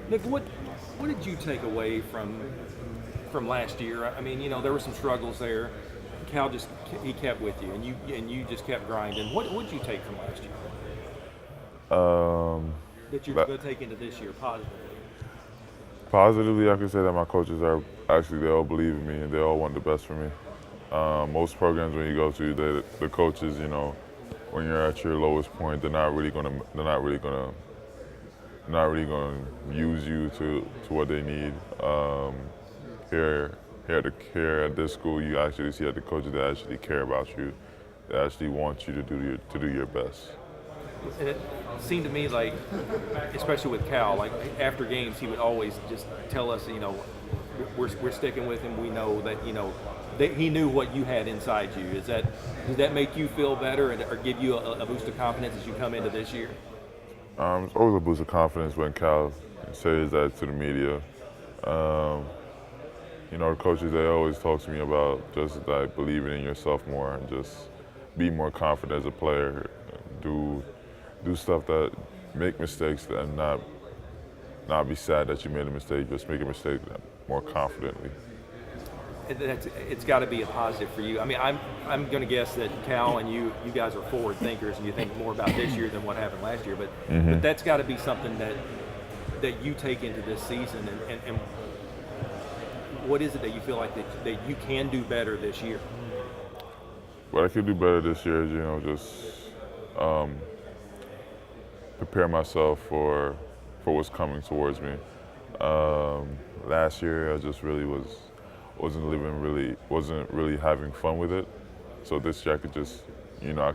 Nick, what did you take away from last year? I mean, there were some struggles there. Cal he kept with you, and you just kept grinding. What did you take from last year that you're going to take into this year positively? Positively, I can say that my coaches they all believe in me and they all want the best for me. Most programs when you go to, the coaches, when you're at your lowest point, they're not really gonna use you to what they need. Here at this school, you actually see that the coaches that actually care about you, they actually want you to do your best. And it seemed to me like, especially with Cal, like after games, he would always just tell us, we're sticking with him. We know that, that he knew what you had inside you. Does that make you feel better or give you a boost of confidence as you come into this year? It's always a boost of confidence when Cal says that to the media. The coaches, they always talk to me about just like believing in yourself more and just be more confident as a player. Do stuff that make mistakes and not be sad that you made a mistake. Just make a mistake more confidently. It's got to be a positive for you. I mean, I'm going to guess that Cal and you guys are forward thinkers and you think more about this year than what happened last year. But that's got to be something that you take into this season. And what is it that you feel like that you can do better this year? What I could do better this year is just prepare myself for what's coming towards me. Last year I just really wasn't really having fun with it. So this year I could just, I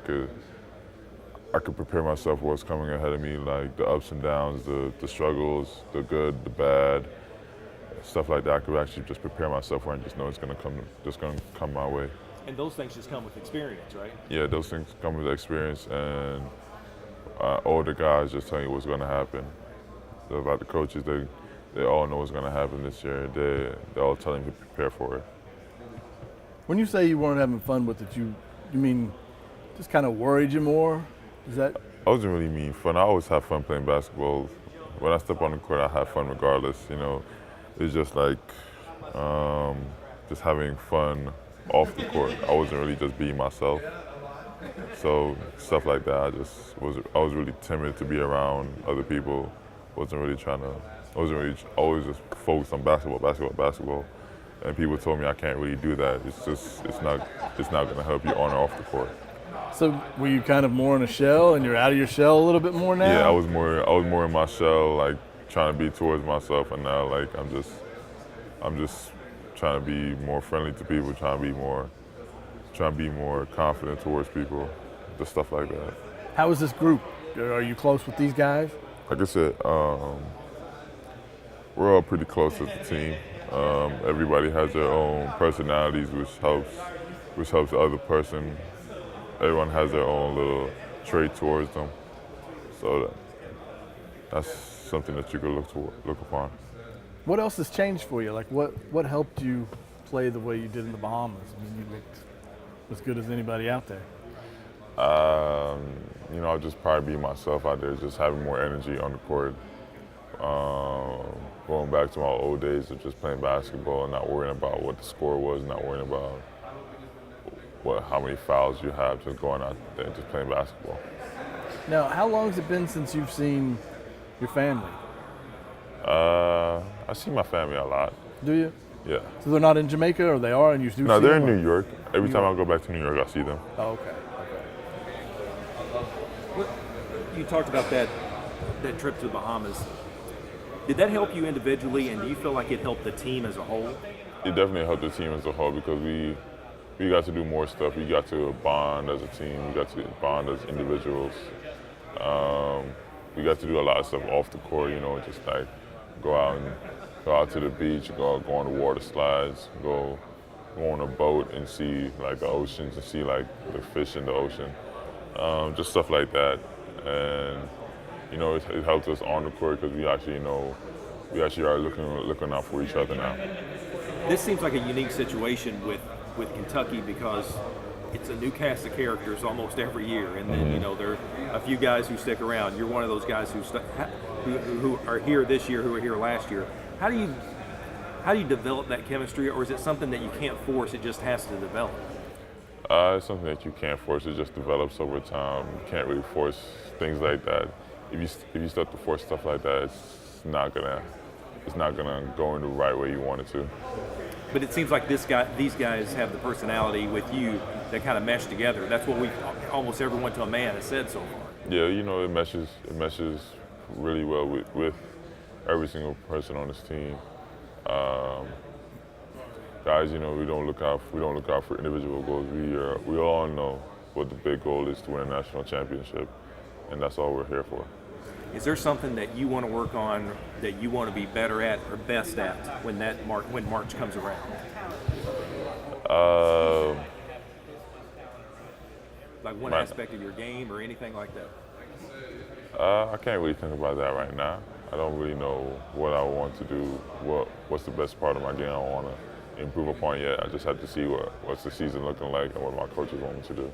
could prepare myself for what's coming ahead of me, like the ups and downs, the struggles, the good, the bad, stuff like that. I could actually just prepare myself for it and just know it's gonna come my way. And those things just come with experience, right? Yeah, those things come with experience, and older guys just tell you what's gonna happen. So about the coaches, they all know what's gonna happen this year. They're all telling me to prepare for it. When you say you weren't having fun with it, you mean just kind of worried you more? Is that? I wasn't really mean fun. I always have fun playing basketball. When I step on the court, I have fun regardless. It's just like just having fun off the court. I wasn't really just being myself. So stuff like that, I was really timid to be around other people. I wasn't really always just focused on basketball. And people told me I can't really do that. It's not gonna help you on or off the court. So were you kind of more in a shell and you're out of your shell a little bit more now? Yeah, I was more in my shell, like trying to be towards myself, and now like I'm just trying to be more friendly to people, trying to be more confident towards people, just stuff like that. How is this group? Are you close with these guys? Like I said, we're all pretty close as a team. Everybody has their own personalities, which helps the other person. Everyone has their own little trait towards them. So that's something that you could look upon. What else has changed for you? Like what helped you play the way you did in the Bahamas? I mean, you looked as good as anybody out there. I'll just probably be myself out there, just having more energy on the court. Going back to my old days of just playing basketball and not worrying about what the score was, not worrying about how many fouls you have, just going out there and just playing basketball. Now, how long has it been since you've seen your family? I see my family a lot. Do you? Yeah. So they're not in Jamaica, or they are, and you do? No, see they're them, in New York. Every time I go back to New York, I see them. Oh, okay. You talked about that trip to the Bahamas. Did that help you individually, and do you feel like it helped the team as a whole? It definitely helped the team as a whole because we got to do more stuff. We got to bond as a team. We got to bond as individuals. We got to do a lot of stuff off the court, just like go out to the beach, go on the water slides, go on a boat and see like the oceans and see like the fish in the ocean, just stuff like that. And it helped us on the court because we actually are looking out for each other now. This seems like a unique situation with Kentucky because it's a new cast of characters almost every year, and then there are a few guys who stick around. You're one of those guys who stuck. who are here this year, who were here last year. How do you develop that chemistry, or is it something that you can't force? It just has to develop. It's something that you can't force. It just develops over time. You can't really force things like that. If you start to force stuff like that, it's not gonna go in the right way you want it to. But it seems like these guys have the personality with you that kind of mesh together. That's what almost everyone to a man has said so far. Yeah, it meshes really well with every single person on this team. Guys, we don't look out for individual goals. We all know what the big goal is, to win a national championship, and that's all we're here for. Is there something that you want to work on, that you want to be better at or best at when March comes around? Like one aspect of your game or anything like that? I can't really think about that right now. I don't really know what I want to do, what's the best part of my game I want to improve upon yet. I just have to see what's the season looking like and what my coaches want me to do.